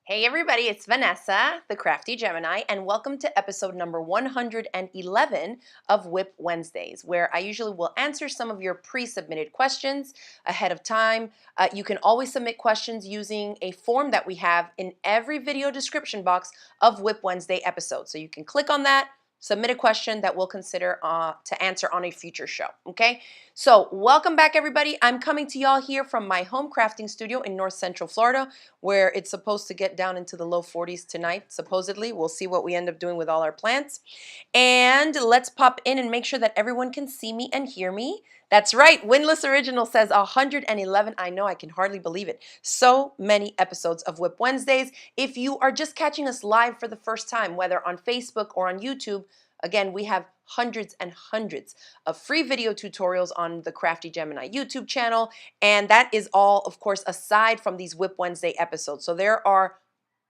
Hey everybody, it's Vanessa, the Crafty Gemini, and welcome to episode number 111 of WIP Wednesdays, where I usually will answer some of your pre-submitted questions ahead of time. You can always submit questions using a form that we have in every video description box of WIP Wednesday episodes. So you can click on that, submit a question that we'll consider to answer on a future show, okay? So welcome back everybody. I'm coming to y'all here from my home crafting studio in North Central Florida, where it's supposed to get down into the low 40s tonight, supposedly. We'll see what we end up doing with all our plants. And let's pop in and make sure that everyone can see me and hear me. That's right, Windless Original says 111. I know, I can hardly believe it. So many episodes of WIP Wednesdays. If you are just catching us live for the first time, whether on Facebook or on YouTube, again, we have hundreds and hundreds of free video tutorials on the Crafty Gemini YouTube channel. And that is all, of course, aside from these WIP Wednesday episodes. So there are,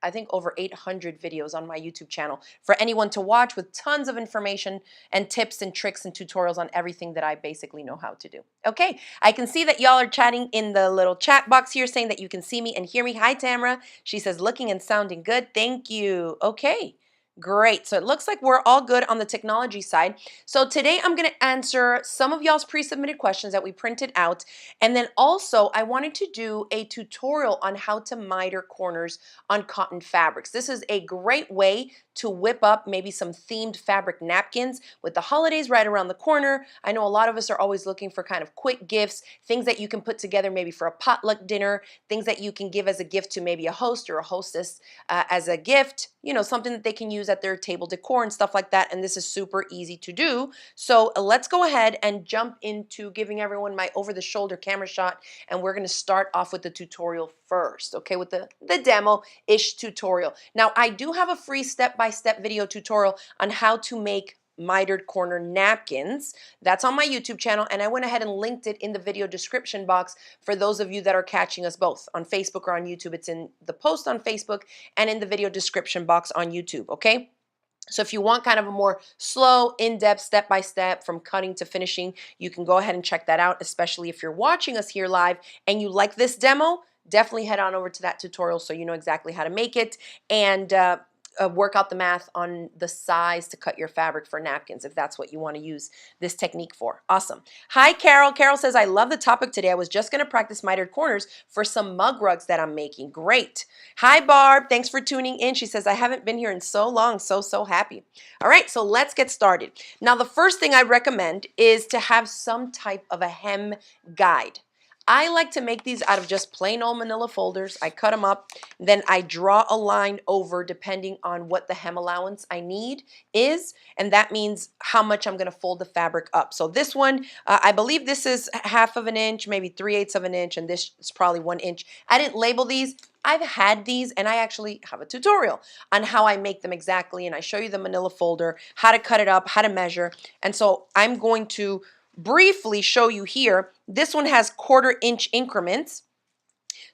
I think, over 800 videos on my YouTube channel for anyone to watch with tons of information and tips and tricks and tutorials on everything that I basically know how to do. Okay, I can see that y'all are chatting in the little chat box here saying that you can see me and hear me. Hi, Tamara. She says, looking and sounding good. Thank you. Okay. Great. So it looks like we're all good on the technology side. So today I'm going to answer some of y'all's pre-submitted questions that we printed out. And then also I wanted to do a tutorial on how to miter corners on cotton fabrics. This is a great way to whip up maybe some themed fabric napkins with the holidays right around the corner. I know a lot of us are always looking for kind of quick gifts, things that you can put together maybe for a potluck dinner, things that you can give as a gift to maybe a host or a hostess as a gift, you know, something that they can use at their table decor and stuff like that. And this is super easy to do. So let's go ahead and jump into giving everyone my over-the-shoulder camera shot. And we're going to start off with the tutorial first, okay, with the demo-ish tutorial. Now, I do have a free step-by-step video tutorial on how to make mitered corner napkins. That's on my YouTube channel, and I went ahead and linked it in the video description box for those of you that are catching us both on Facebook or on YouTube. It's in the post on Facebook and in the video description box on YouTube, okay? So if you want kind of a more slow, in-depth, step-by-step from cutting to finishing, you can go ahead and check that out, especially if you're watching us here live and you like this demo. Definitely head on over to that tutorial so you know exactly how to make it and work out the math on the size to cut your fabric for napkins if that's what you want to use this technique for. Awesome. Hi, Carol. Carol says, I love the topic today. I was just going to practice mitered corners for some mug rugs that I'm making. Great. Hi, Barb. Thanks for tuning in. She says, I haven't been here in so long. So happy. All right, so let's get started. Now, the first thing I recommend is to have some type of a hem guide. I like to make these out of just plain old manila folders. I cut them up, then I draw a line over depending on what the hem allowance I need is, and that means how much I'm going to fold the fabric up. So this one, I believe this is 1/2 of an inch, maybe 3/8 of an inch, and this is probably 1 inch. I didn't label these. I've had these, and I actually have a tutorial on how I make them exactly, and I show you the manila folder, how to cut it up, how to measure, and so I'm going to briefly show you here. This one has 1/4 inch increments.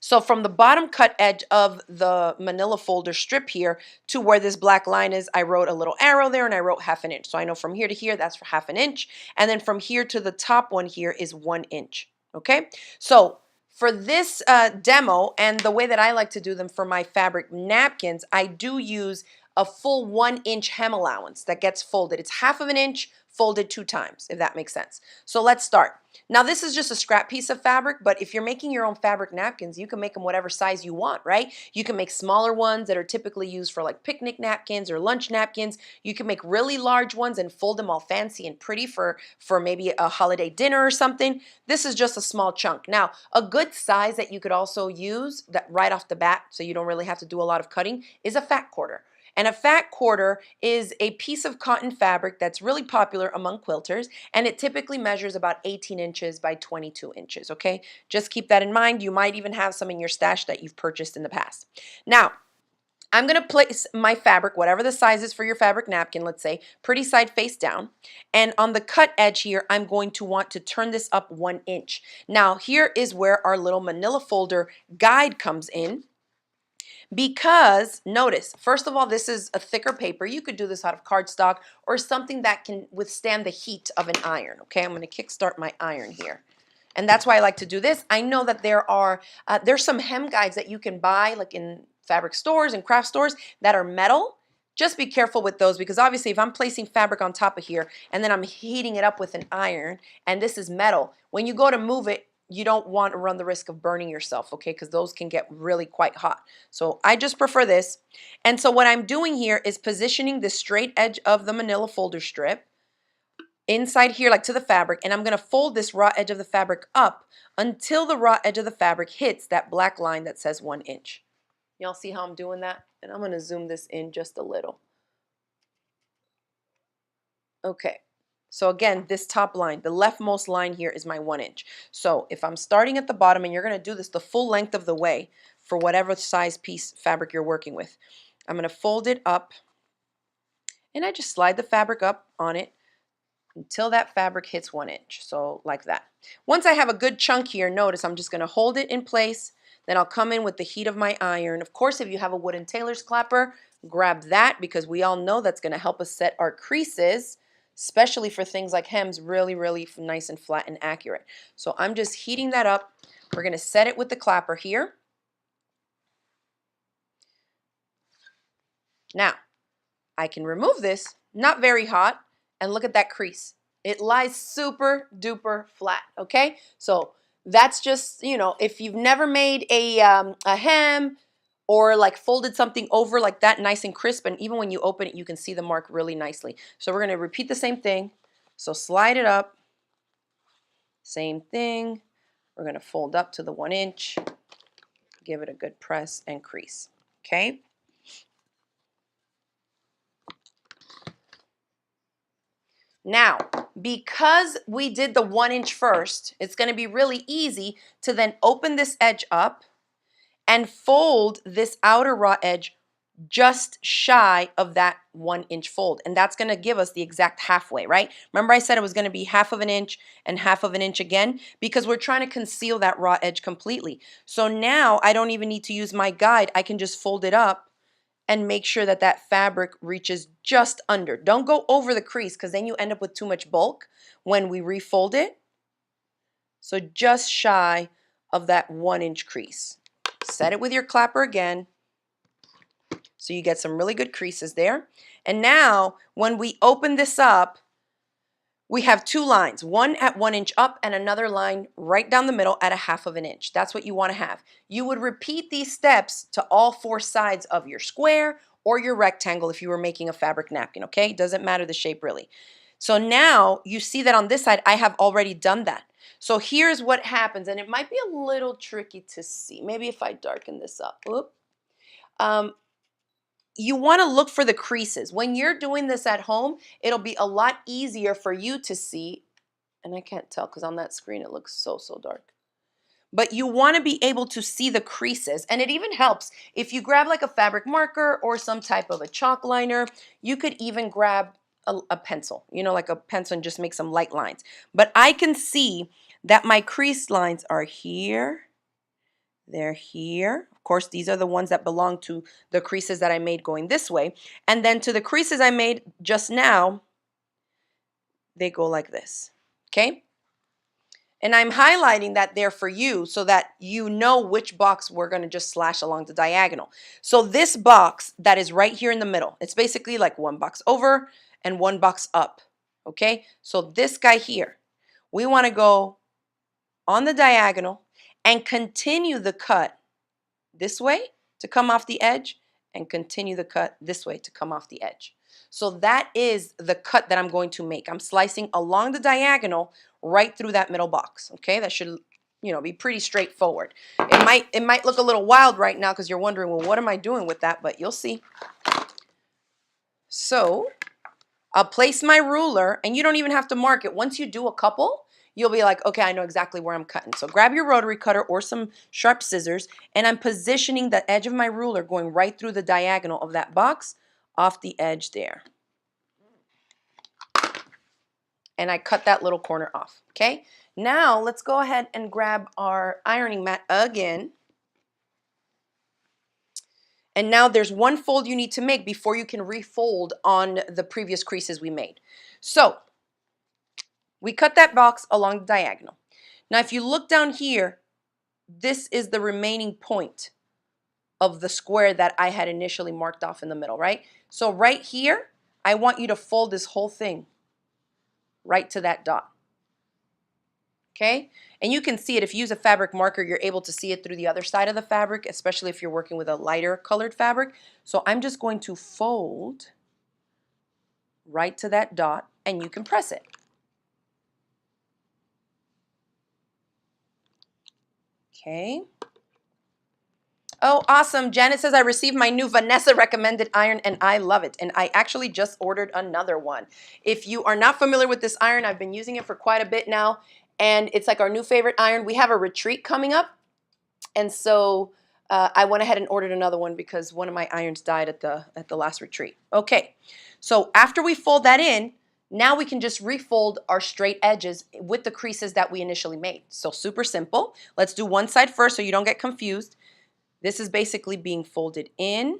So from the bottom cut edge of the manila folder strip here to where this black line is, I wrote a little arrow there and I wrote 1/2 inch. So I know from here to here, that's for 1/2 inch. And then from here to the top one here is 1 inch. Okay. So for this demo and the way that I like to do them for my fabric napkins, I do use a full 1 inch hem allowance that gets folded. It's 1/2 of an inch folded 2 times, if that makes sense. So let's start. Now this is just a scrap piece of fabric, but if you're making your own fabric napkins, you can make them whatever size you want, right? You can make smaller ones that are typically used for like picnic napkins or lunch napkins. You can make really large ones and fold them all fancy and pretty for maybe a holiday dinner or something. This is just a small chunk. Now, a good size that you could also use that right off the bat, so you don't really have to do a lot of cutting, is a fat quarter. And a fat quarter is a piece of cotton fabric that's really popular among quilters, and it typically measures about 18 inches by 22 inches, okay? Just keep that in mind. You might even have some in your stash that you've purchased in the past. Now, I'm going to place my fabric, whatever the size is for your fabric napkin, let's say, pretty side face down. And on the cut edge here, I'm going to want to turn this up 1 inch. Now, here is where our little manila folder guide comes in. Because notice, first of all, this is a thicker paper. You could do this out of cardstock or something that can withstand the heat of an iron. Okay, I'm going to kickstart my iron here. And that's why I like to do this. I know that there's some hem guides that you can buy like in fabric stores and craft stores that are metal, just be careful with those, because obviously if I'm placing fabric on top of here and then I'm heating it up with an iron and this is metal, when you go to move it, you don't want to run the risk of burning yourself, okay, because those can get really quite hot. So I just prefer this. And so what I'm doing here is positioning the straight edge of the manila folder strip inside here, like to the fabric, and I'm going to fold this raw edge of the fabric up until the raw edge of the fabric hits that black line that says 1 inch. Y'all see how I'm doing that? And I'm going to zoom this in just a little. Okay, so again, this top line, the leftmost line here is my 1 inch. So if I'm starting at the bottom, and you're going to do this the full length of the way for whatever size piece fabric you're working with, I'm going to fold it up, and I just slide the fabric up on it until that fabric hits 1 inch, so like that. Once I have a good chunk here, notice I'm just going to hold it in place, then I'll come in with the heat of my iron. Of course, if you have a wooden tailor's clapper, grab that, because we all know that's going to help us set our creases, especially for things like hems, really, really nice and flat and accurate. So I'm just heating that up. We're going to set it with the clapper here. Now, I can remove this, not very hot, and look at that crease. It lies super duper flat, okay? So that's just, you know, if you've never made a hem or like folded something over like that nice and crisp, and even when you open it, you can see the mark really nicely. So we're gonna repeat the same thing. So slide it up, same thing. We're gonna fold up to the 1 inch, give it a good press and crease, okay? Now, because we did the 1 inch first, it's going to be really easy to then open this edge up and fold this outer raw edge just shy of that 1 inch fold. And that's going to give us the exact halfway, right? Remember I said it was going to be 1/2 of an inch and 1/2 of an inch again, because we're trying to conceal that raw edge completely. So now I don't even need to use my guide. I can just fold it up and make sure that that fabric reaches just under. Don't go over the crease, because then you end up with too much bulk when we refold it. So just shy of that 1 inch crease. Set it with your clapper again, so you get some really good creases there. And now when we open this up, we have 2 lines, one at 1 inch up and another line right down the middle at 1/2 of an inch. That's what you want to have. You would repeat these steps to all 4 sides of your square or your rectangle if you were making a fabric napkin, okay? Doesn't matter the shape really. So now you see that on this side, I have already done that. So here's what happens, and it might be a little tricky to see. Maybe if I darken this up. Whoop. You want to look for the creases. When you're doing this at home, it'll be a lot easier for you to see, and I can't tell because on that screen it looks so dark. But you want to be able to see the creases, and it even helps if you grab like a fabric marker or some type of a chalk liner. You could even grab a pencil, you know, like a pencil, and just make some light lines. But I can see that my crease lines are here. They're here. Of course, these are the ones that belong to the creases that I made going this way. And then to the creases I made just now, they go like this, okay? And I'm highlighting that there for you so that you know which box we're going to just slash along the diagonal. So this box that is right here in the middle, it's basically like 1 box over and 1 box up, okay? So this guy here, we want to go on the diagonal and continue the cut this way to come off the edge, and continue the cut this way to come off the edge. So that is the cut that I'm going to make. I'm slicing along the diagonal right through that middle box. Okay, that should, you know, be pretty straightforward. It might look a little wild right now because you're wondering, well, what am I doing with that? But you'll see. So I'll place my ruler, and you don't even have to mark it. Once you do a couple, you'll be like, okay, I know exactly where I'm cutting. So grab your rotary cutter or some sharp scissors, and I'm positioning the edge of my ruler going right through the diagonal of that box off the edge there. And I cut that little corner off, okay? Now let's go ahead and grab our ironing mat again. And now there's 1 fold you need to make before you can refold on the previous creases we made. So we cut that box along the diagonal. Now if you look down here, this is the remaining point of the square that I had initially marked off in the middle, right? So right here, I want you to fold this whole thing right to that dot. Okay? And you can see it if you use a fabric marker, you're able to see it through the other side of the fabric, especially if you're working with a lighter colored fabric. So I'm just going to fold right to that dot and you can press it. Okay. Oh, awesome. Janet says, I received my new Vanessa recommended iron and I love it. And I actually just ordered another one. If you are not familiar with this iron, I've been using it for quite a bit now. And it's like our new favorite iron. We have a retreat coming up. And so I went ahead and ordered another one because one of my irons died at the last retreat. Okay, so after we fold that in, now we can just refold our straight edges with the creases that we initially made. So super simple. Let's do one side first so you don't get confused. This is basically being folded in,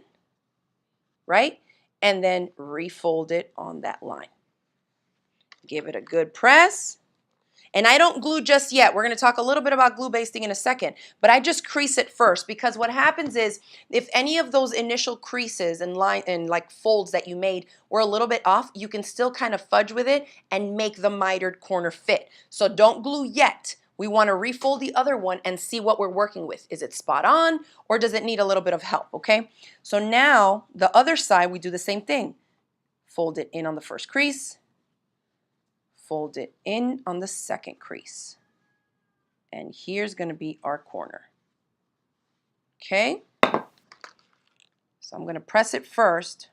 right? And then refold it on that line. Give it a good press. And I don't glue just yet. We're going to talk a little bit about glue basting in a second, but I just crease it first because what happens is if any of those initial creases and like folds that you made were a little bit off, you can still kind of fudge with it and make the mitered corner fit. So don't glue yet. We want to refold the other one and see what we're working with. Is it spot on or does it need a little bit of help, okay? So now the other side, we do the same thing. Fold it in on the first crease. Fold it in on the second crease. And here's going to be our corner. Okay? So I'm going to press it first.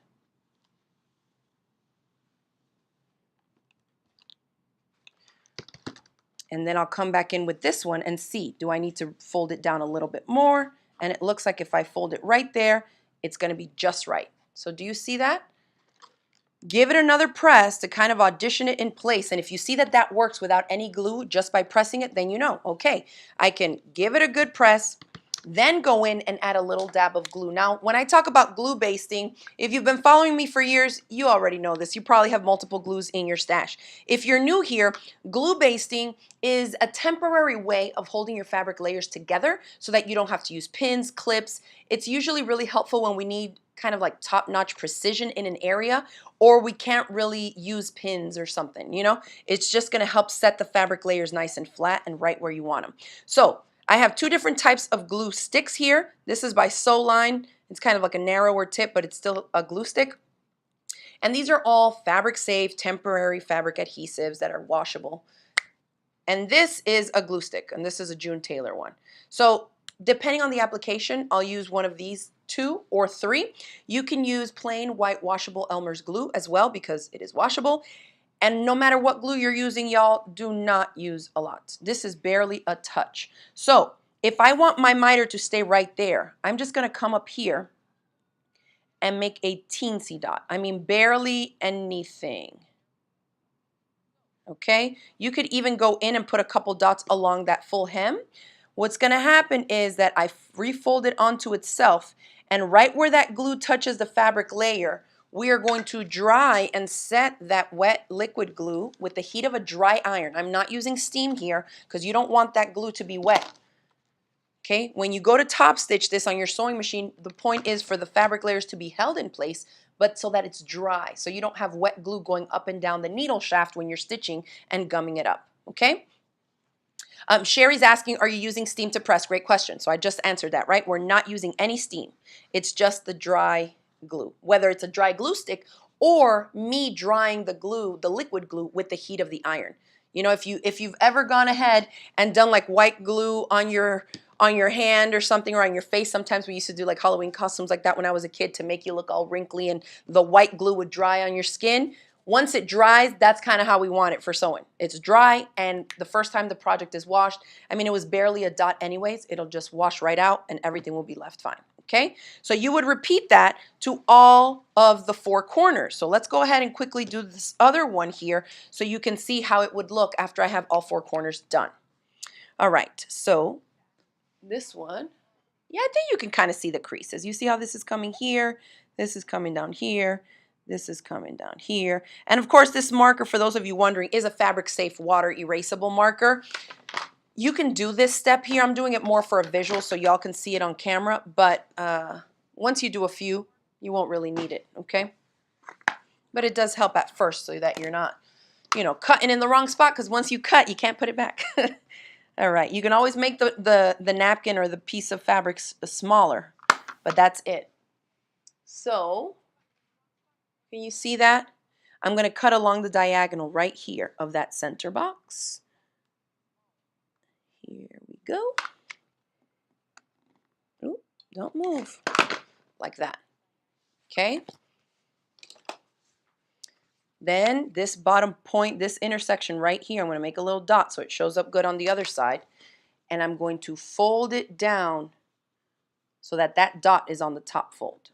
And then I'll come back in with this one and see, do I need to fold it down a little bit more? And it looks like if I fold it right there, it's going to be just right. So do you see that? Give it another press to kind of audition it in place. And if you see that that works without any glue just by pressing it, then you know, okay, I can give it a good press, then go in and add a little dab of glue. Now, when I talk about glue basting, if you've been following me for years, you already know this. You probably have multiple glues in your stash. If you're new here, glue basting is a temporary way of holding your fabric layers together so that you don't have to use pins, clips. It's usually really helpful when we need kind of like top-notch precision in an area, or we can't really use pins or something, you know? It's just gonna help set the fabric layers nice and flat and right where you want them. So I have two different types of glue sticks here. This is by Soline. It's kind of like a narrower tip, but it's still a glue stick. And these are all fabric safe, temporary fabric adhesives that are washable. And this is a glue stick, and this is a June Taylor one. So depending on the application, I'll use one of these 2 or 3. You can use plain white washable Elmer's glue as well because it is washable. And no matter what glue you're using, y'all, do not use a lot. This is barely a touch. So if I want my miter to stay right there, I'm just going to come up here and make a teensy dot. I mean, barely anything. Okay? You could even go in and put a couple dots along that full hem. What's going to happen is that I refold it onto itself, and right where that glue touches the fabric layer, we are going to dry and set that wet liquid glue with the heat of a dry iron. I'm not using steam here because you don't want that glue to be wet. Okay, when you go to top stitch this on your sewing machine, the point is for the fabric layers to be held in place, but so that it's dry, so you don't have wet glue going up and down the needle shaft when you're stitching and gumming it up, okay? Sherry's asking, are you using steam to press? Great question. So I just answered that, right? We're not using any steam. It's just the dry glue, whether it's a dry glue stick or me drying the glue, the liquid glue, with the heat of the iron. You know, if you've ever gone ahead and done like white glue on your hand or something, or on your face. Sometimes we used to do like Halloween costumes like that when I was a kid to make you look all wrinkly, and the white glue would dry on your skin. Once it dries, that's kind of how we want it for sewing. It's dry, and the first time the project is washed, I mean, it was barely a dot anyways. It'll just wash right out and everything will be left fine. Okay, so you would repeat that to all of the 4 corners. So let's go ahead and quickly do this other one here so you can see how it would look after I have all 4 corners done. All right, so this one, yeah, I think you can kind of see the creases. You see how this is coming here, this is coming down here, this is coming down here. And of course, this marker, for those of you wondering, is a fabric safe water erasable marker. You can do this step here. I'm doing it more for a visual so y'all can see it on camera, but once you do a few, you won't really need it, okay? But it does help at first so that you're not, you know, cutting in the wrong spot, because once you cut, you can't put it back. All right, you can always make the napkin or the piece of fabric smaller, but that's it. So, can you see that? I'm going to cut along the diagonal right here of that center box. Here we go. Ooh, don't move. Like that. Okay? Then this bottom point, this intersection right here, I'm going to make a little dot so it shows up good on the other side. And I'm going to fold it down so that that dot is on the top fold.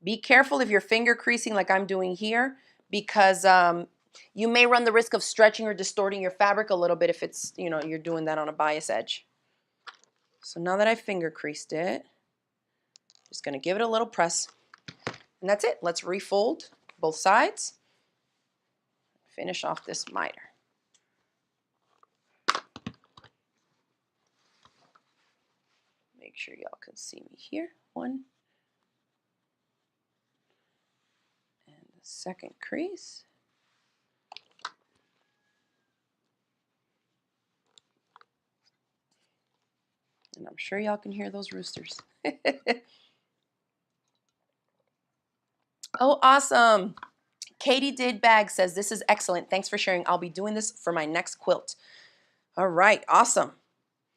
Be careful if you're finger creasing like I'm doing here, because you may run the risk of stretching or distorting your fabric a little bit if it's, you know, you're doing that on a bias edge. So now that I finger creased it, just going to give it a little press. And that's it. Let's refold both sides. Finish off this miter. Make sure y'all can see me here. One. And the second crease. And I'm sure y'all can hear those roosters. Oh, awesome. Katie Did Bag says, this is excellent. Thanks for sharing. I'll be doing this for my next quilt. All right, awesome.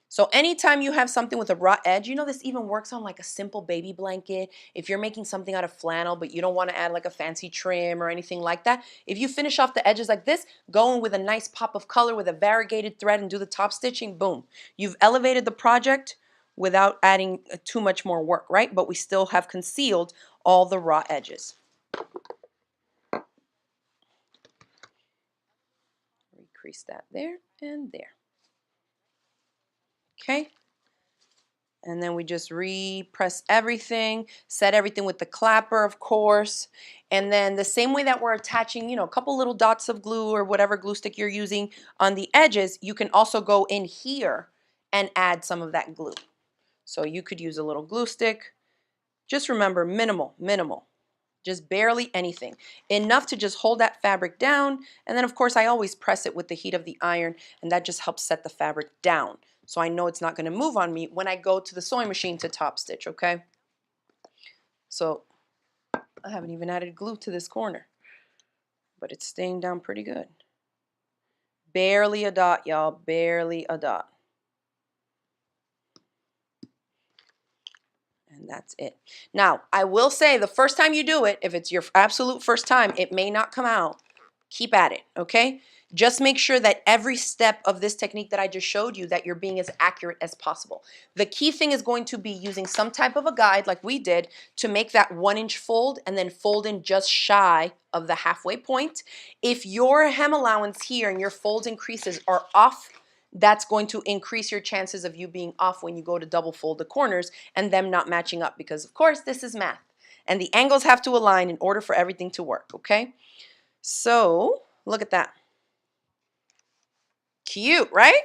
So anytime you have something with a raw edge, you know, this even works on like a simple baby blanket. If you're making something out of flannel, but you don't want to add like a fancy trim or anything like that, if you finish off the edges like this, go in with a nice pop of color with a variegated thread and do the top stitching, boom. You've elevated the project without adding too much more work, right? But we still have concealed all the raw edges. Recrease that there and there. Okay. And then we just repress everything, set everything with the clapper, of course. And then the same way that we're attaching, you know, a couple little dots of glue or whatever glue stick you're using on the edges, you can also go in here and add some of that glue. So you could use a little glue stick. Just remember, minimal, minimal. Just barely anything. Enough to just hold that fabric down. And then, of course, I always press it with the heat of the iron, and that just helps set the fabric down. So I know it's not going to move on me when I go to the sewing machine to top stitch, okay? So I haven't even added glue to this corner, but it's staying down pretty good. Barely a dot, y'all, barely a dot. And that's it. Now, I will say the first time you do it, if it's your absolute first time, it may not come out. Keep at it, okay? Just make sure that every step of this technique that I just showed you, that you're being as accurate as possible. The key thing is going to be using some type of a guide like we did to make that 1-inch fold and then fold in just shy of the halfway point. If your hem allowance here and your folds and creases are off, that's going to increase your chances of you being off when you go to double fold the corners and them not matching up, because of course this is math and the angles have to align in order for everything to work, okay? So look at that. Cute, right?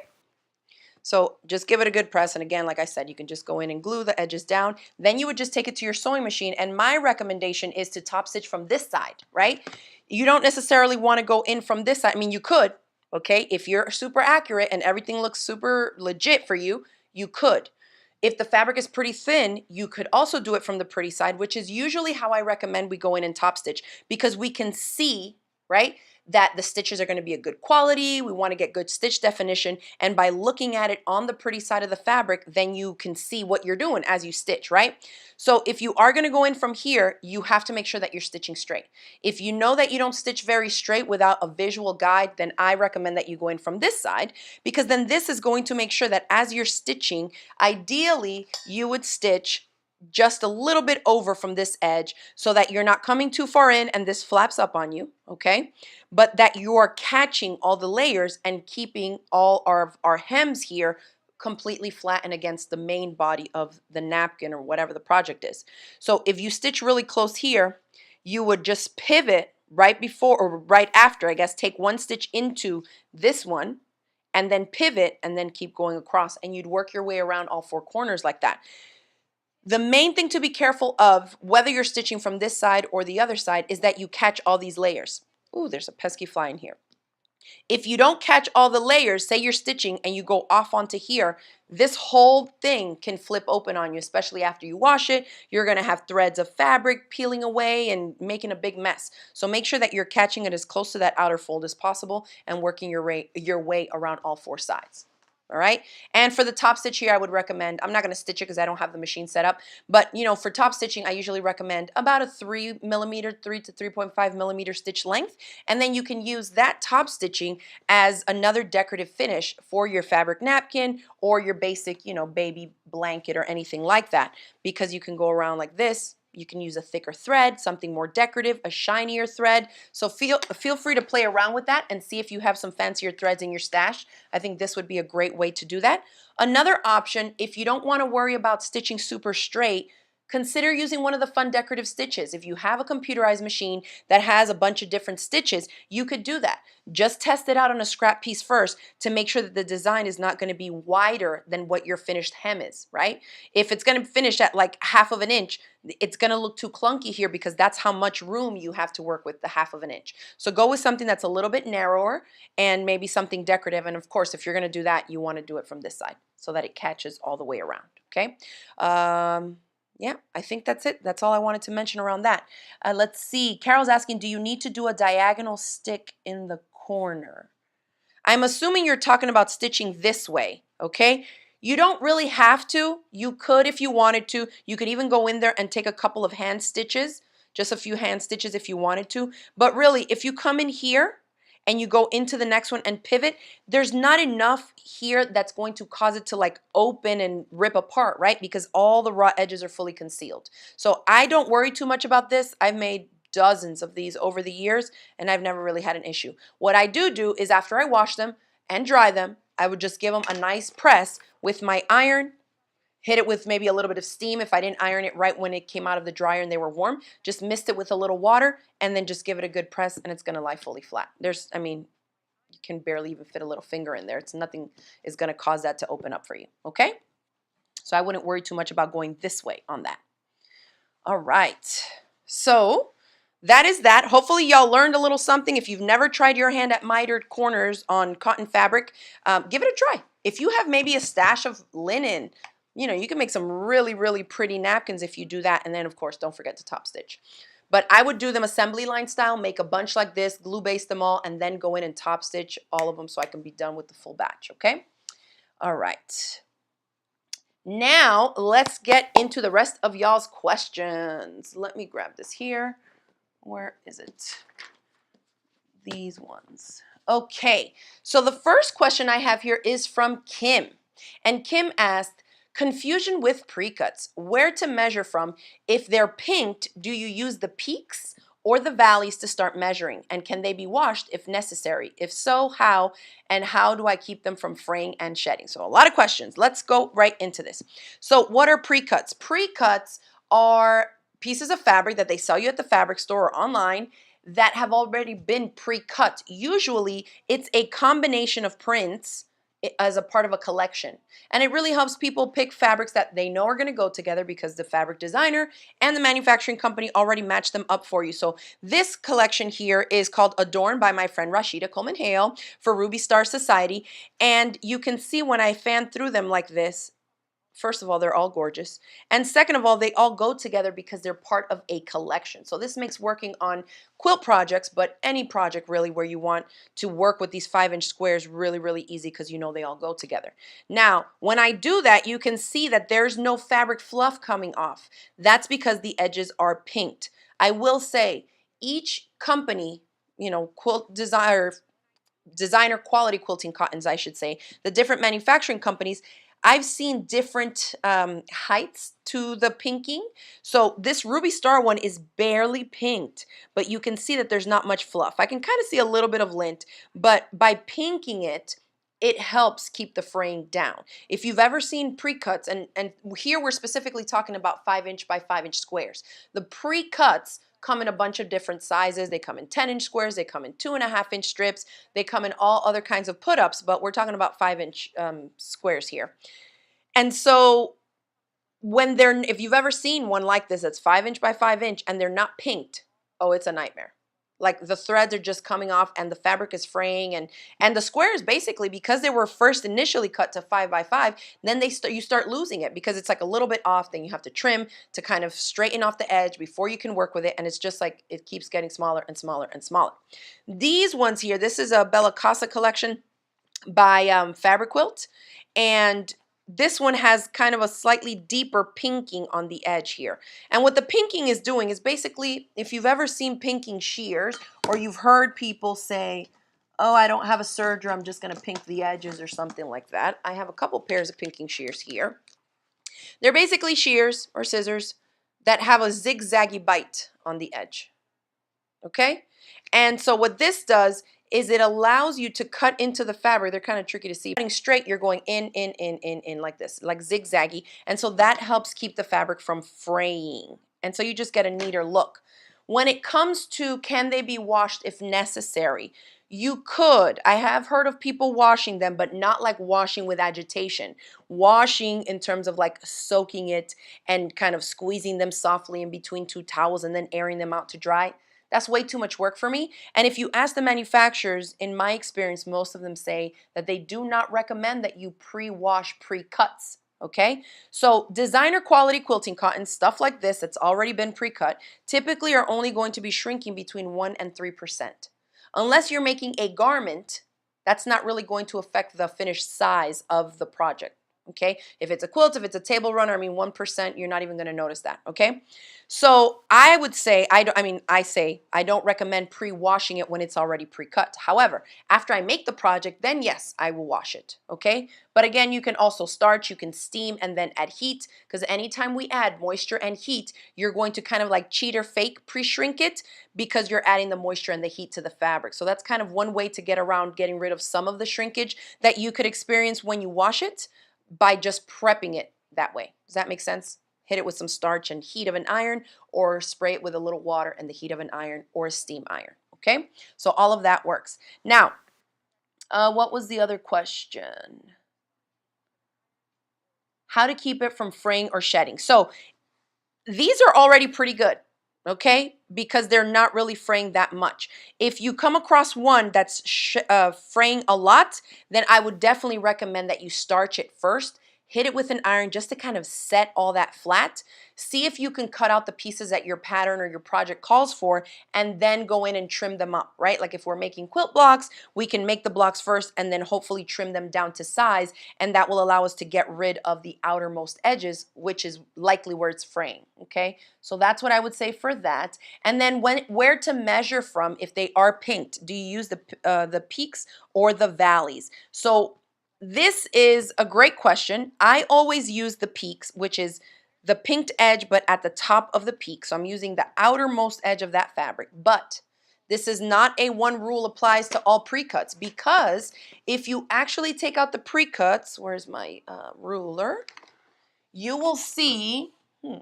So just give it a good press. And again, like I said, you can just go in and glue the edges down. Then you would just take it to your sewing machine. And my recommendation is to top stitch from this side, right? You don't necessarily want to go in from this side. I mean, you could, okay? If you're super accurate and everything looks super legit for you, you could. If the fabric is pretty thin, you could also do it from the pretty side, which is usually how I recommend we go in and top stitch, because we can see, right, that the stitches are going to be a good quality. We want to get good stitch definition. And by looking at it on the pretty side of the fabric, then you can see what you're doing as you stitch, right? So if you are going to go in from here, you have to make sure that you're stitching straight. If you know that you don't stitch very straight without a visual guide, then I recommend that you go in from this side, because then this is going to make sure that as you're stitching, ideally you would stitch just a little bit over from this edge so that you're not coming too far in and this flaps up on you, okay? But that you're catching all the layers and keeping all our hems here completely flat and against the main body of the napkin or whatever the project is. So if you stitch really close here, you would just pivot right before or right after, I guess, take one stitch into this one and then pivot and then keep going across, and you'd work your way around all four corners like that. The main thing to be careful of, whether you're stitching from this side or the other side, is that you catch all these layers. Ooh, there's a pesky fly in here. If you don't catch all the layers, say you're stitching and you go off onto here, this whole thing can flip open on you, especially after you wash it. You're going to have threads of fabric peeling away and making a big mess. So make sure that you're catching it as close to that outer fold as possible and working your way around all four sides. All right. And for the top stitch here, I would recommend, I'm not going to stitch it because I don't have the machine set up, but for top stitching, I usually recommend about a 3 millimeter, 3 to 3.5 millimeter stitch length. And then you can use that top stitching as another decorative finish for your fabric napkin or your basic, baby blanket or anything like that, because you can go around like this. You can use a thicker thread, something more decorative, a shinier thread. So feel free to play around with that and see if you have some fancier threads in your stash. I think this would be a great way to do that. Another option, if you don't want to worry about stitching super straight, consider using one of the fun decorative stitches. If you have a computerized machine that has a bunch of different stitches, you could do that. Just test it out on a scrap piece first to make sure that the design is not going to be wider than what your finished hem is, right? If it's going to finish at like 1/2 of an inch, it's going to look too clunky here because that's how much room you have to work with, the 1/2 of an inch. So go with something that's a little bit narrower and maybe something decorative. And of course, if you're going to do that, you want to do it from this side so that it catches all the way around, okay? Yeah, I think that's it. That's all I wanted to mention around that. Let's see. Carol's asking, do you need to do a diagonal stick in the corner? I'm assuming you're talking about stitching this way, okay? You don't really have to. You could if you wanted to. You could even go in there and take a couple of hand stitches, just a few hand stitches if you wanted to. But really, if you come in here and you go into the next one and pivot, there's not enough here that's going to cause it to like open and rip apart, right? Because all the raw edges are fully concealed. So I don't worry too much about this. I've made dozens of these over the years and I've never really had an issue. What I do is after I wash them and dry them, I would just give them a nice press with my iron. Hit it with maybe a little bit of steam if I didn't iron it right when it came out of the dryer and they were warm. Just mist it with a little water and then just give it a good press and it's going to lie fully flat. You can barely even fit a little finger in there. Nothing is going to cause that to open up for you, okay? So I wouldn't worry too much about going this way on that. All right. So that is that. Hopefully y'all learned a little something. If you've never tried your hand at mitered corners on cotton fabric, give it a try. If you have maybe a stash of linen, you can make some really, really pretty napkins if you do that. And then, of course, don't forget to top stitch. But I would do them assembly line style, make a bunch like this, glue base them all, and then go in and top stitch all of them so I can be done with the full batch, okay? All right. Now, let's get into the rest of y'all's questions. Let me grab this here. Where is it? These ones. Okay, so the first question I have here is from Kim. And Kim asked, confusion with precuts, where to measure from. If they're pinked, do you use the peaks or the valleys to start measuring? And can they be washed if necessary? If so, how? And how do I keep them from fraying and shedding? So a lot of questions. Let's go right into this. So what are precuts? Precuts are pieces of fabric that they sell you at the fabric store or online that have already been pre-cut. Usually it's a combination of prints as a part of a collection. And it really helps people pick fabrics that they know are going to go together because the fabric designer and the manufacturing company already match them up for you. So this collection here is called Adorn by my friend Rashida Coleman Hale for Ruby Star Society. And you can see when I fan through them like this, first of all, they're all gorgeous. And second of all, they all go together because they're part of a collection. So this makes working on quilt projects, but any project really where you want to work with these 5-inch squares really, really easy because they all go together. Now, when I do that, you can see that there's no fabric fluff coming off. That's because the edges are pinked. I will say each company, quilt designer quality quilting cottons, I should say, the different manufacturing companies, I've seen different heights to the pinking. So this Ruby Star one is barely pinked, but you can see that there's not much fluff. I can kind of see a little bit of lint, but by pinking it, it helps keep the fraying down. If you've ever seen pre-cuts, and here we're specifically talking about 5-inch by 5-inch squares. The pre-cuts come in a bunch of different sizes. They come in 10-inch squares, they come in 2.5-inch strips, they come in all other kinds of put-ups, but we're talking about 5-inch squares here. And so when if you've ever seen one like this that's 5-inch by 5-inch and they're not pinked, oh, it's a nightmare. Like the threads are just coming off and the fabric is fraying, and the squares basically, because they were first initially cut to 5 by 5, then you start losing it because it's like a little bit off. Then you have to trim to kind of straighten off the edge before you can work with it, and it's just like it keeps getting smaller and smaller and smaller. These ones here, this is a Bella Casa collection by Fabric Quilt, and this one has kind of a slightly deeper pinking on the edge here. And what the pinking is doing is basically, if you've ever seen pinking shears, or you've heard people say, oh, I don't have a serger, I'm just going to pink the edges or something like that. I have a couple pairs of pinking shears here. They're basically shears or scissors that have a zigzaggy bite on the edge. Okay? And so what this does is it allows you to cut into the fabric. They're kind of tricky to see. Cutting straight, you're going in like this, like zigzaggy. And so that helps keep the fabric from fraying. And so you just get a neater look. When it comes to can they be washed if necessary, you could. I have heard of people washing them, but not like washing with agitation. Washing in terms of like soaking it and kind of squeezing them softly in between two towels and then airing them out to dry. That's way too much work for me. And if you ask the manufacturers, in my experience, most of them say that they do not recommend that you pre-wash pre-cuts. Okay? So designer quality quilting cotton, stuff like this that's already been pre-cut, typically are only going to be shrinking between 1 and 3%. Unless you're making a garment, that's not really going to affect the finished size of the project. Okay, if it's a quilt, if it's a table runner, I mean 1%, you're not even going to notice that. Okay, so I would say I don't recommend pre-washing it when it's already pre-cut. However, after I make the project, then yes, I will wash it. Okay, but again, you can also starch, you can steam, and then add heat, because anytime we add moisture and heat, you're going to kind of like cheat or fake pre-shrink it because you're adding the moisture and the heat to the fabric. So that's kind of one way to get around getting rid of some of the shrinkage that you could experience when you wash it, by just prepping it that way. Does that make sense? Hit it with some starch and heat of an iron, or spray it with a little water and the heat of an iron, or a steam iron. Okay, so all of that works. Now, what was the other question? How to keep it from fraying or shedding. So these are already pretty good, okay, because they're not really fraying that much. If you come across one that's fraying a lot, then I would definitely recommend that you starch it first. Hit it with an iron just to kind of set all that flat. See if you can cut out the pieces that your pattern or your project calls for, and then go in and trim them up, right? Like if we're making quilt blocks, we can make the blocks first and then hopefully trim them down to size, and that will allow us to get rid of the outermost edges, which is likely where it's fraying, okay? So that's what I would say for that. And then where to measure from if they are pinked. Do you use the peaks or the valleys? So this is a great question. I always use the peaks, which is the pinked edge, but at the top of the peak. So I'm using the outermost edge of that fabric. But this is not a one rule applies to all precuts, because if you actually take out the precuts, where's my ruler? You will see, I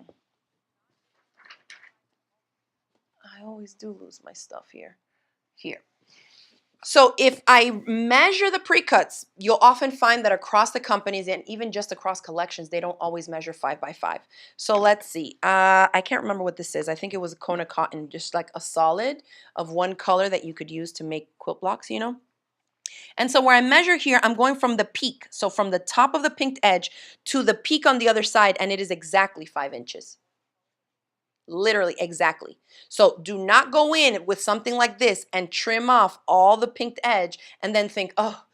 always do lose my stuff here. So if I measure the precuts, you'll often find that across the companies and even just across collections, they don't always measure 5 by 5. So let's see. I can't remember what this is. I think it was a Kona cotton, just like a solid of one color that you could use to make quilt blocks, you know. And so where I measure here, I'm going from the peak. So from the top of the pinked edge to the peak on the other side, and it is exactly 5 inches. Literally, exactly. So do not go in with something like this and trim off all the pinked edge and then think, oh,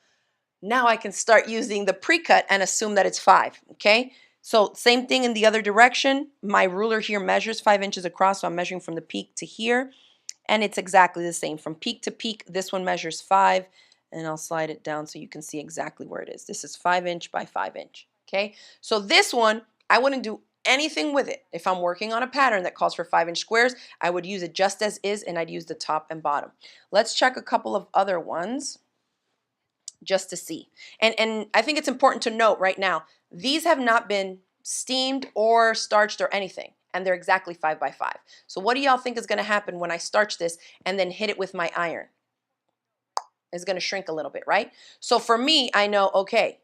now I can start using the precut and assume that it's 5, okay? So same thing in the other direction. My ruler here measures 5 inches across, so I'm measuring from the peak to here, and it's exactly the same. From peak to peak, this one measures 5, and I'll slide it down so you can see exactly where it is. This is 5 inch by 5 inch, okay? So this one, I wouldn't do anything with it. If I'm working on a pattern that calls for 5 inch squares, I would use it just as is, and I'd use the top and bottom. Let's check a couple of other ones just to see. And I think it's important to note right now, these have not been steamed or starched or anything. and they're exactly 5 by 5. So what do y'all think is going to happen when I starch this and then hit it with my iron? It's going to shrink a little bit, right? So for me, I know, okay,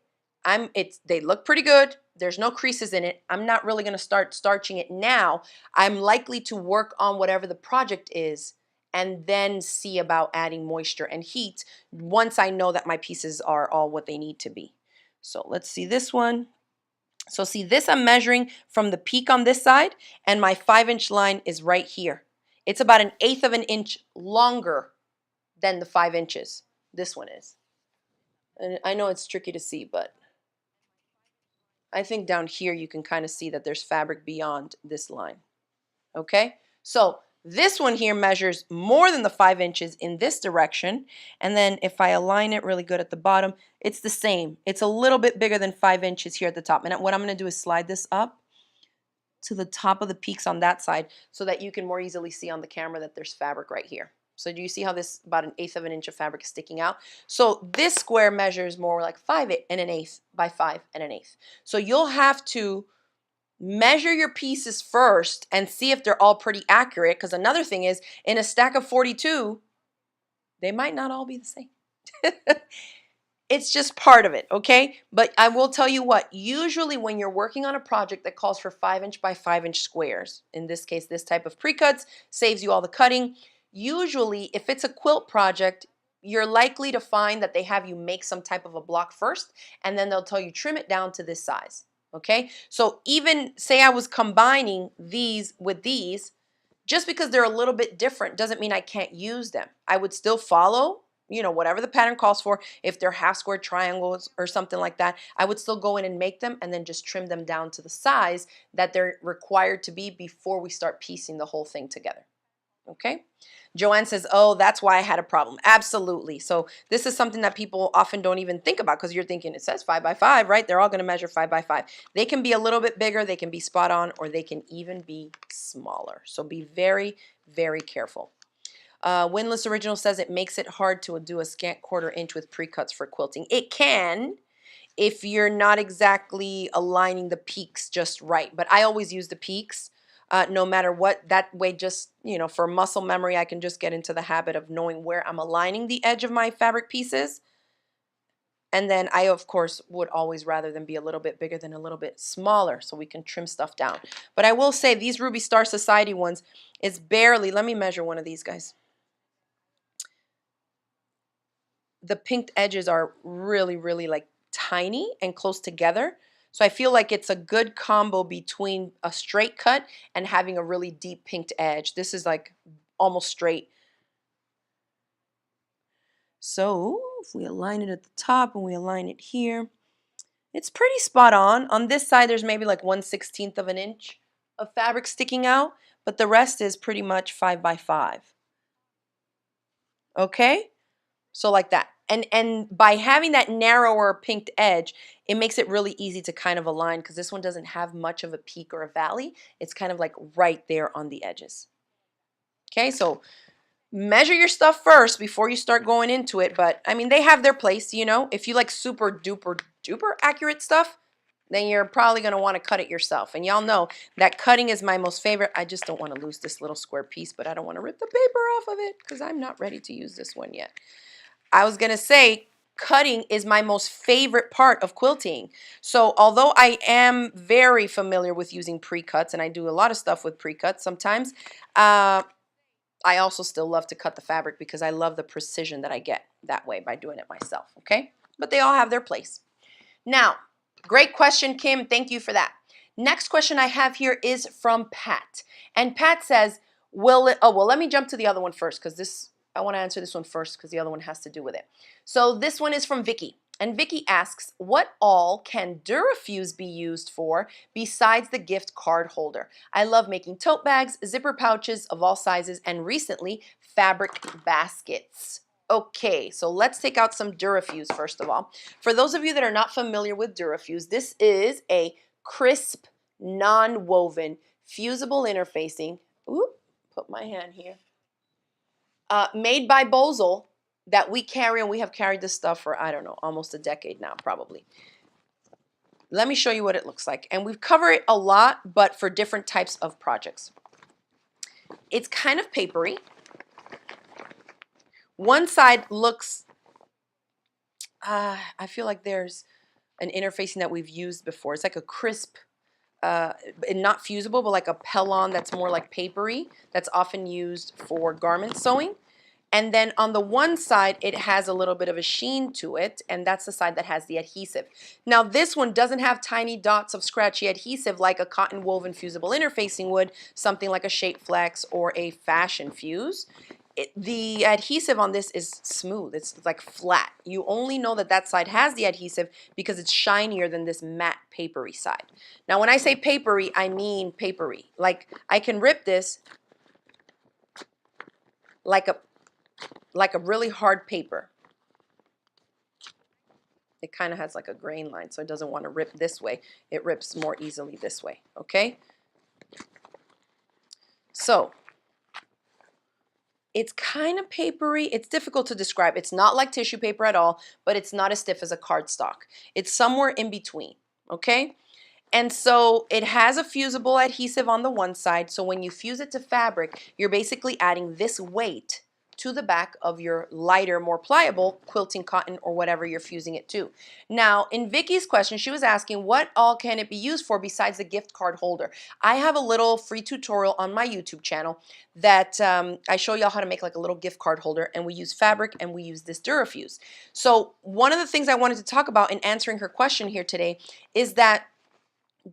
they look pretty good. There's no creases in it. I'm not really going to start starching it now. I'm likely to work on whatever the project is and then see about adding moisture and heat once I know that my pieces are all what they need to be. So let's see this one. So see this, I'm measuring from the peak on this side, and my 5-inch line is right here. It's about 1/8 of an inch longer than the 5 inches. This one is. And I know it's tricky to see, but I think down here you can kind of see that there's fabric beyond this line. Okay, so this one here measures more than the 5 inches in this direction. And then if I align it really good at the bottom, it's the same. It's a little bit bigger than 5 inches here at the top. And what I'm going to do is slide this up to the top of the peaks on that side so that you can more easily see on the camera that there's fabric right here. So do you see how this about 1/8 of an inch of fabric is sticking out? So this square measures more like 5 1/8 by 5 1/8. So you'll have to measure your pieces first and see if they're all pretty accurate, because another thing is, in a stack of 42, they might not all be the same. It's just part of it, okay? But I will tell you what, usually when you're working on a project that calls for 5-inch by 5-inch squares, in this case, this type of precuts saves you all the cutting. Usually, if it's a quilt project, you're likely to find that they have you make some type of a block first, and then they'll tell you trim it down to this size, okay? So even say I was combining these with these, just because they're a little bit different doesn't mean I can't use them. I would still follow, whatever the pattern calls for. If they're half square triangles or something like that, I would still go in and make them and then just trim them down to the size that they're required to be before we start piecing the whole thing together. Okay? Joanne says, oh, that's why I had a problem. Absolutely. So this is something that people often don't even think about, because you're thinking it says 5 by 5, right? They're all going to measure 5 by 5. They can be a little bit bigger, they can be spot on, or they can even be smaller. So be very, very careful. Windless Original says it makes it hard to do a scant 1/4 inch with precuts for quilting. It can, if you're not exactly aligning the peaks just right. But I always use the peaks no matter what. That way, just, for muscle memory, I can just get into the habit of knowing where I'm aligning the edge of my fabric pieces. And then I, of course, would always rather them be a little bit bigger than a little bit smaller so we can trim stuff down. But I will say these Ruby Star Society ones is barely, let me measure one of these guys. The pinked edges are really, really like tiny and close together. So I feel like it's a good combo between a straight cut and having a really deep pinked edge. This is like almost straight. So if we align it at the top and we align it here, it's pretty spot on. On this side, there's maybe like 1/16 of an inch of fabric sticking out, but the rest is pretty much 5 by 5. Okay? So like that. And by having that narrower pinked edge, it makes it really easy to kind of align, because this one doesn't have much of a peak or a valley. It's kind of like right there on the edges. Okay, so measure your stuff first before you start going into it. But I mean, they have their place, If you like super duper duper accurate stuff, then you're probably going to want to cut it yourself. And y'all know that cutting is my most favorite. I just don't want to lose this little square piece, but I don't want to rip the paper off of it because I'm not ready to use this one yet. I was going to say cutting is my most favorite part of quilting. So although I am very familiar with using precuts, and I do a lot of stuff with precuts sometimes, I also still love to cut the fabric because I love the precision that I get that way by doing it myself, okay? But they all have their place. Now, great question, Kim. Thank you for that. Next question I have here is from Pat. And Pat says, well, let me jump to the other one first, because I want to answer this one first because the other one has to do with it. So this one is from Vicky. And Vicky asks, what all can DuraFuse be used for besides the gift card holder? I love making tote bags, zipper pouches of all sizes, and recently fabric baskets. Okay, so let's take out some DuraFuse first of all. For those of you that are not familiar with DuraFuse, this is a crisp, non-woven, fusible interfacing. Oop, put my hand here. Made by Bozel, that we carry, and we have carried this stuff for, I don't know, almost a decade now, probably. let me show you what it looks like. And we've covered it a lot, but for different types of projects. It's kind of papery. One side looks, I feel like there's an interfacing that we've used before. It's like a crisp, and not fusible, but like a Pellon that's more like papery, that's often used for garment sewing. And then on the one side, it has a little bit of a sheen to it, and that's the side that has the adhesive. Now this one doesn't have tiny dots of scratchy adhesive like a cotton woven fusible interfacing would, something like a Shape Flex or a Fashion Fuse. The adhesive on this is smooth. It's like flat. You only know that that side has the adhesive because it's shinier than this matte papery side. Now when I say papery, I mean papery. Like I can rip this like a really hard paper. It kind of has like a grain line, so it doesn't want to rip this way. It rips more easily this way, okay? So it's kind of papery. It's difficult to describe. It's not like tissue paper at all, but it's not as stiff as a cardstock. It's somewhere in between, okay? And so it has a fusible adhesive on the one side, so when you fuse it to fabric, you're basically adding this weight to the back of your lighter, more pliable quilting cotton or whatever you're fusing it to. Now, in Vicky's question, she was asking what all can it be used for besides the gift card holder. I have a little free tutorial on my YouTube channel that I show y'all how to make like a little gift card holder, and we use fabric and we use this DuraFuse. So one of the things I wanted to talk about in answering her question here today is that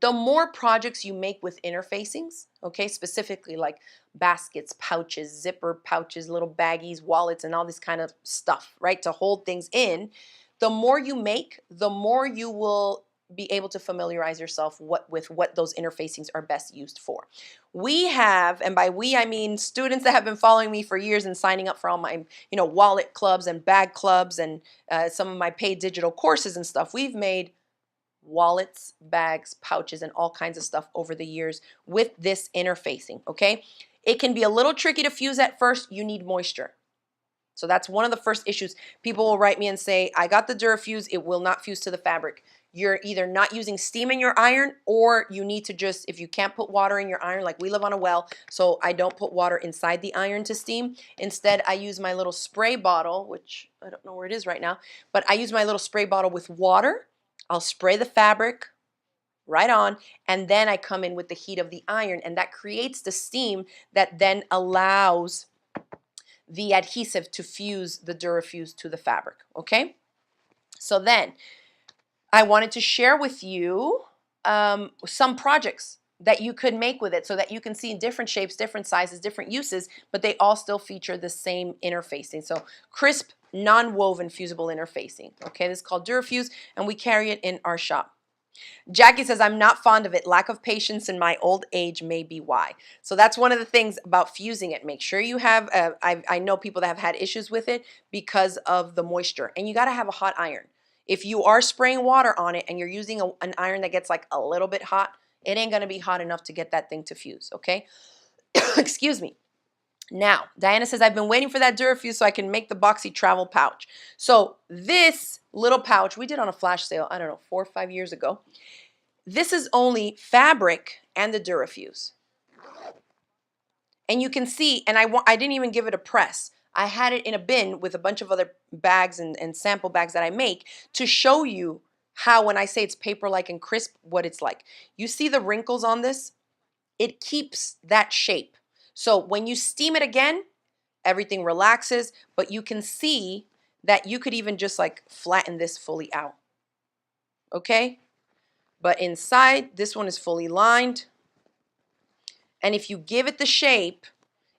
the more projects you make with interfacings, okay, specifically like baskets, pouches, zipper pouches, little baggies, wallets, and all this kind of stuff, right, to hold things in, the more you make, the more you will be able to familiarize yourself with what those interfacings are best used for. We have, and by we I mean students that have been following me for years and signing up for all my, wallet clubs and bag clubs and some of my paid digital courses and stuff. We've made wallets, bags, pouches, and all kinds of stuff over the years with this interfacing, okay? It can be a little tricky to fuse at first. You need moisture. So that's one of the first issues. People will write me and say, I got the DuraFuse, it will not fuse to the fabric. You're either not using steam in your iron, or you need to just, if you can't put water in your iron, like we live on a well, so I don't put water inside the iron to steam. Instead, I use my little spray bottle, which I don't know where it is right now, but I use my little spray bottle with water. I'll spray the fabric right on, and then I come in with the heat of the iron, and that creates the steam that then allows the adhesive to fuse the DuraFuse to the fabric, okay? So then, I wanted to share with you some projects that you could make with it so that you can see in different shapes, different sizes, different uses, but they all still feature the same interfacing. So crisp, non-woven fusible interfacing. Okay, this is called DuraFuse, and we carry it in our shop. Jackie says, I'm not fond of it. Lack of patience in my old age may be why. So that's one of the things about fusing it. Make sure you have, I know people that have had issues with it because of the moisture. And you got to have a hot iron. If you are spraying water on it and you're using an iron that gets like a little bit hot, it ain't going to be hot enough to get that thing to fuse, okay? Excuse me. Now, Diana says, I've been waiting for that DuraFuse so I can make the boxy travel pouch. So this little pouch, we did on a flash sale, I don't know, 4 or 5 years ago. This is only fabric and the DuraFuse. And you can see, and I didn't even give it a press. I had it in a bin with a bunch of other bags and sample bags that I make to show you how, when I say it's paper-like and crisp, what it's like. You see the wrinkles on this? It keeps that shape. So when you steam it again, everything relaxes, but you can see that you could even just like flatten this fully out. Okay? But inside, this one is fully lined. And if you give it the shape,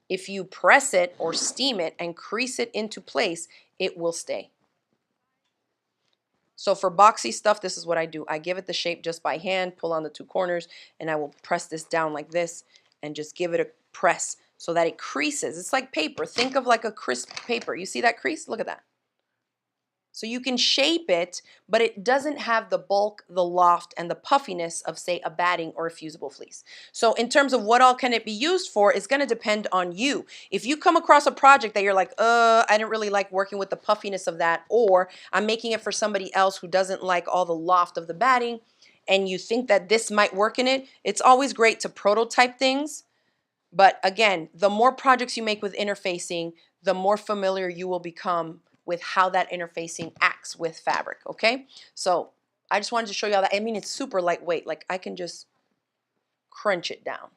if you press it or steam it and crease it into place, it will stay. So for boxy stuff, this is what I do. I give it the shape just by hand, pull on the 2 corners, and I will press this down like this and just give it a press so that it creases. It's like paper. Think of like a crisp paper. You see that crease? Look at that. So you can shape it, but it doesn't have the bulk, the loft, and the puffiness of, say, a batting or a fusible fleece. So in terms of what all can it be used for, it's going to depend on you. If you come across a project that you're like, I didn't really like working with the puffiness of that, or I'm making it for somebody else who doesn't like all the loft of the batting, and you think that this might work in it, it's always great to prototype things. But again, the more projects you make with interfacing, the more familiar you will become with how that interfacing acts with fabric, okay? So I just wanted to show you all that. I mean, it's super lightweight. Like I can just crunch it down.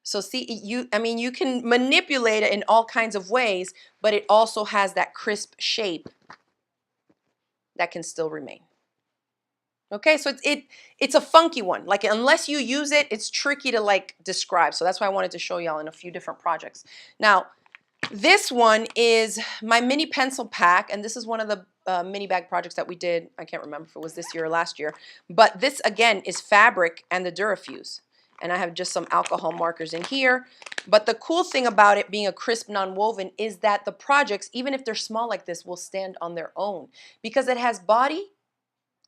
So see, you can manipulate it in all kinds of ways, but it also has that crisp shape that can still remain. Okay, so it's a funky one. Like unless you use it, it's tricky to like describe. So that's why I wanted to show y'all in a few different projects. Now, this one is my mini pencil pack, and this is one of the mini bag projects that we did. I can't remember if it was this year or last year, but this again is fabric and the DuraFuse. And I have just some alcohol markers in here. But the cool thing about it being a crisp non-woven is that the projects, even if they're small like this, will stand on their own because it has body.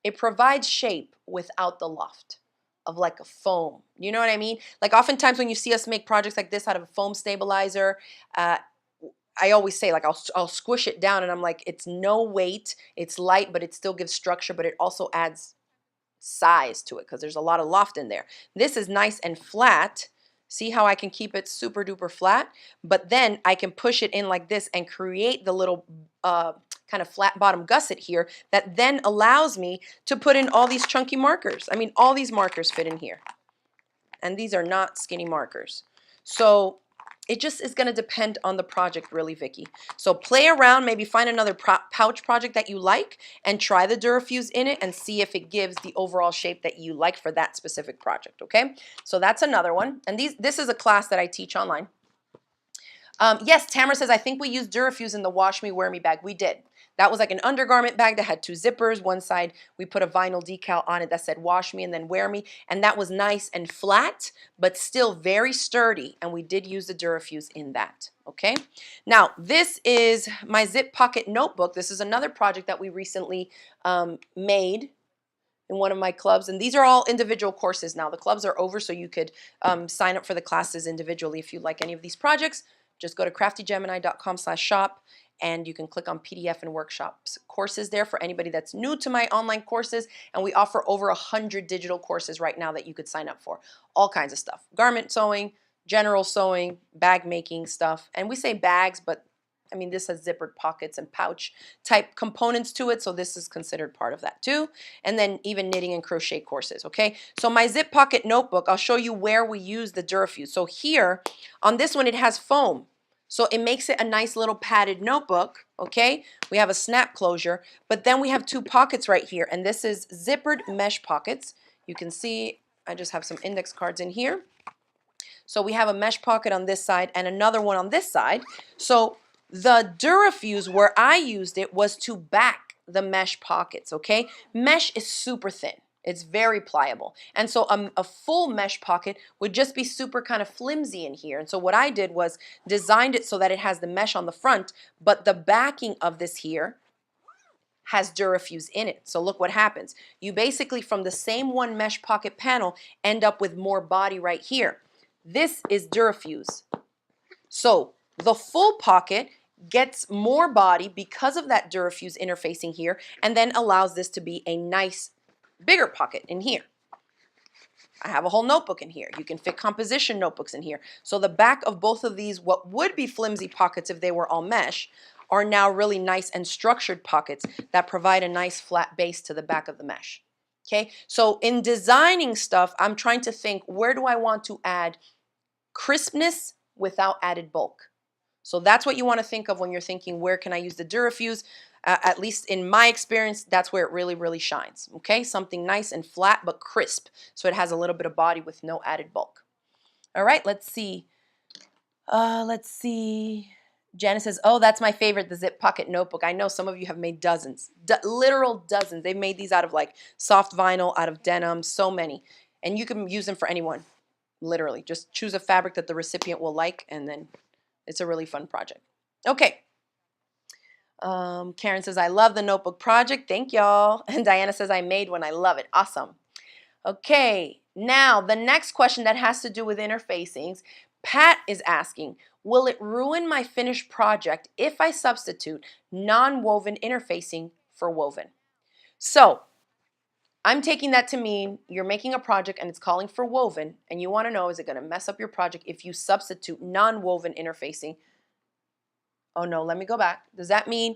It provides shape without the loft of like a foam. You know what I mean? Like oftentimes when you see us make projects like this out of a foam stabilizer, I always say like I'll squish it down and I'm like, it's no weight, it's light, but it still gives structure, but it also adds size to it because there's a lot of loft in there. This is nice and flat. See how I can keep it super duper flat, but then I can push it in like this and create the little kind of flat bottom gusset here that then allows me to put in all these chunky markers. I mean, all these markers fit in here. And these are not skinny markers. So it just is going to depend on the project really, Vicky. So play around, maybe find another pouch project that you like and try the DuraFuse in it and see if it gives the overall shape that you like for that specific project, okay? So that's another one. And this is a class that I teach online. Yes, Tamara says, I think we used DuraFuse in the Wash Me, Wear Me bag. We did. That was like an undergarment bag that had two zippers. One side, we put a vinyl decal on it that said Wash Me and then Wear Me. And that was nice and flat, but still very sturdy. And we did use the DuraFuse in that, okay? Now, this is my zip pocket notebook. This is another project that we recently made in one of my clubs. And these are all individual courses now. The clubs are over, so you could sign up for the classes individually if you like any of these projects. Just go to craftygemini.com/shop and you can click on PDF and workshops courses there for anybody that's new to my online courses. And we offer over 100 digital courses right now that you could sign up for. All kinds of stuff. Garment sewing, general sewing, bag making stuff. And we say bags, but I mean, this has zippered pockets and pouch type components to it, so this is considered part of that too. And then even knitting and crochet courses, okay? So my zip pocket notebook, I'll show you where we use the DuraFuse. So here, on this one, it has foam. So it makes it a nice little padded notebook, okay? We have a snap closure, but then we have two pockets right here, and this is zippered mesh pockets. You can see I just have some index cards in here. So we have a mesh pocket on this side and another one on this side. So the DuraFuse, where I used it, was to back the mesh pockets, okay? Mesh is super thin. It's very pliable. And so a full mesh pocket would just be super kind of flimsy in here. And so what I did was designed it so that it has the mesh on the front, but the backing of this here has DuraFuse in it. So look what happens. You basically, from the same one mesh pocket panel, end up with more body right here. This is DuraFuse. So the full pocket gets more body because of that DuraFuse interfacing here, and then allows this to be a nice bigger pocket in here. I have a whole notebook in here. You can fit composition notebooks in here. So the back of both of these, what would be flimsy pockets if they were all mesh, are now really nice and structured pockets that provide a nice flat base to the back of the mesh. Okay, so in designing stuff, I'm trying to think, where do I want to add crispness without added bulk? So that's what you want to think of when you're thinking, where can I use the DuraFuse? At least in my experience, that's where it really, really shines. Okay, something nice and flat but crisp, so it has a little bit of body with no added bulk. All right, let's see. Janice says, oh, that's my favorite, the zip pocket notebook. I know some of you have made dozens, literal dozens. They've made these out of like soft vinyl, out of denim, so many. And you can use them for anyone, literally. Just choose a fabric that the recipient will like, and then it's a really fun project. Okay. Karen says, I love the notebook project. Thank y'all. And Diana says, I made one. I love it. Awesome. Okay. Now, the next question that has to do with interfacings, Pat is asking, will it ruin my finished project if I substitute non-woven interfacing for woven? So, I'm taking that to mean you're making a project and it's calling for woven, and you want to know, is it going to mess up your project if you substitute non-woven interfacing? Oh no, let me go back. Does that mean,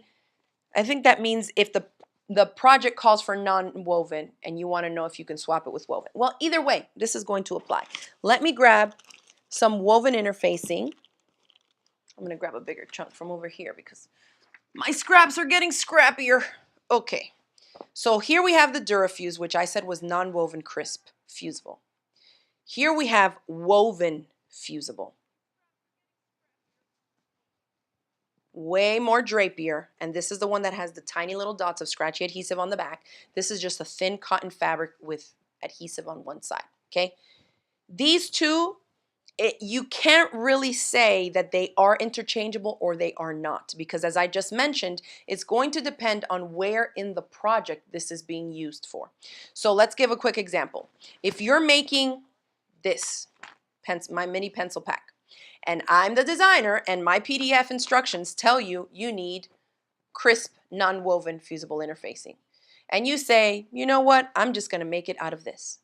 I think that means if the project calls for non-woven and you want to know if you can swap it with woven. Well, either way, this is going to apply. Let me grab some woven interfacing. I'm going to grab a bigger chunk from over here because my scraps are getting scrappier. Okay, so here we have the DuraFuse, which I said was non-woven crisp fusible. Here we have woven fusible. Way more drapier, and this is the one that has the tiny little dots of scratchy adhesive on the back. This is just a thin cotton fabric with adhesive on one side, okay? These two, you can't really say that they are interchangeable or they are not, because as I just mentioned, it's going to depend on where in the project this is being used for. So let's give a quick example. If you're making this, my mini pencil pack, and I'm the designer and my PDF instructions tell you you need crisp, non-woven fusible interfacing. And you say, you know what, I'm just going to make it out of this.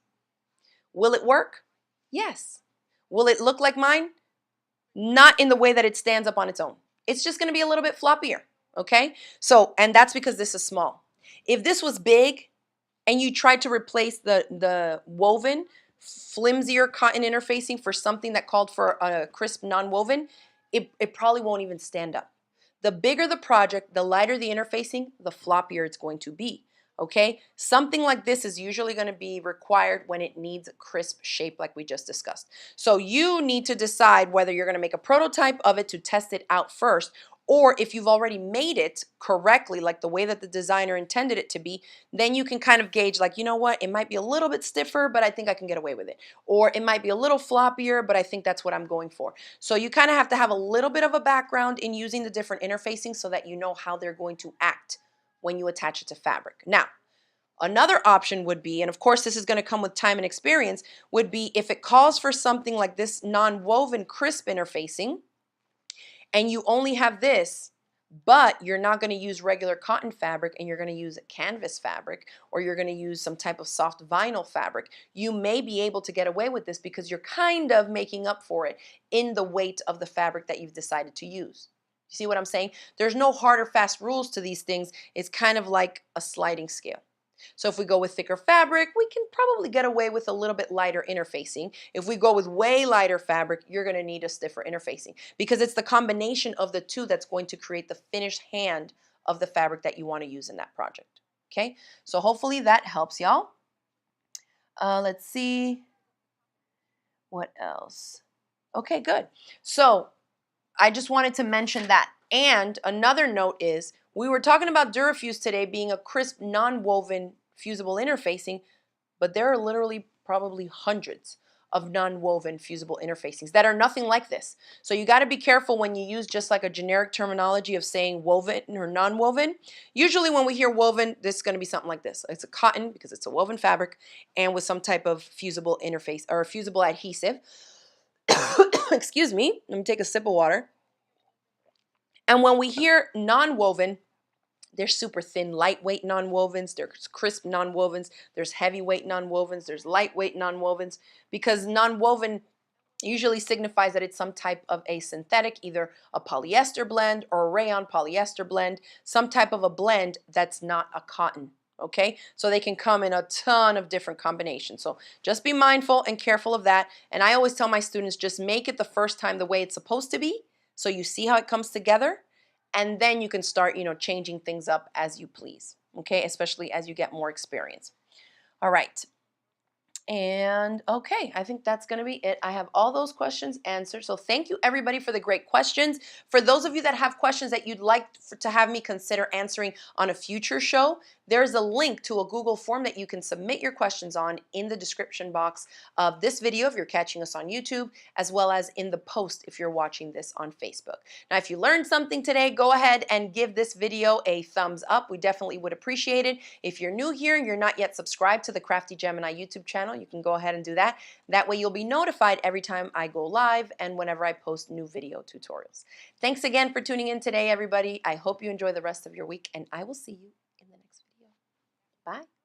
Will it work? Yes. Will it look like mine? Not in the way that it stands up on its own. It's just going to be a little bit floppier, okay? So, and that's because this is small. If this was big and you tried to replace the woven, flimsier cotton interfacing for something that called for a crisp non-woven, it probably won't even stand up. The bigger the project, the lighter the interfacing, the floppier it's going to be. Okay, something like this is usually going to be required when it needs a crisp shape like we just discussed. So you need to decide whether you're going to make a prototype of it to test it out first, or if you've already made it correctly, like the way that the designer intended it to be, then you can kind of gauge like, you know what, it might be a little bit stiffer, but I think I can get away with it. Or it might be a little floppier, but I think that's what I'm going for. So you kind of have to have a little bit of a background in using the different interfacing so that you know how they're going to act when you attach it to fabric. Now, another option would be, and of course this is going to come with time and experience, would be if it calls for something like this non-woven crisp interfacing, and you only have this, but you're not going to use regular cotton fabric and you're going to use canvas fabric, or you're going to use some type of soft vinyl fabric, you may be able to get away with this because you're kind of making up for it in the weight of the fabric that you've decided to use. You see what I'm saying? There's no hard or fast rules to these things. It's kind of like a sliding scale. So if we go with thicker fabric, we can probably get away with a little bit lighter interfacing. If we go with way lighter fabric, you're going to need a stiffer interfacing because it's the combination of the two that's going to create the finished hand of the fabric that you want to use in that project. Okay, so hopefully that helps y'all. Let's see. What else? Okay, good. So I just wanted to mention that. And another note is, we were talking about DuraFuse today being a crisp, non-woven fusible interfacing, but there are literally probably hundreds of non-woven fusible interfacings that are nothing like this. So you got to be careful when you use just like a generic terminology of saying woven or non-woven. Usually when we hear woven, this is going to be something like this. It's a cotton because it's a woven fabric and with some type of fusible interface or fusible adhesive. Excuse me, let me take a sip of water. And when we hear non-woven, there's super thin, lightweight non-wovens, there's crisp non-wovens, there's heavyweight non-wovens, there's lightweight non-wovens, because non-woven usually signifies that it's some type of a synthetic, either a polyester blend or a rayon polyester blend, some type of a blend that's not a cotton. Okay, so they can come in a ton of different combinations. So just be mindful and careful of that. And I always tell my students, just make it the first time the way it's supposed to be, so you see how it comes together, and then you can start, changing things up as you please. Okay, especially as you get more experience. All right. And okay, I think that's going to be it. I have all those questions answered. So thank you everybody for the great questions. For those of you that have questions that you'd like to have me consider answering on a future show, there's a link to a Google form that you can submit your questions on in the description box of this video if you're catching us on YouTube, as well as in the post if you're watching this on Facebook. Now, if you learned something today, go ahead and give this video a thumbs up. We definitely would appreciate it. If you're new here and you're not yet subscribed to the Crafty Gemini YouTube channel, you can go ahead and do that. That way you'll be notified every time I go live and whenever I post new video tutorials. Thanks again for tuning in today, everybody. I hope you enjoy the rest of your week, and I will see you in the next video. Bye.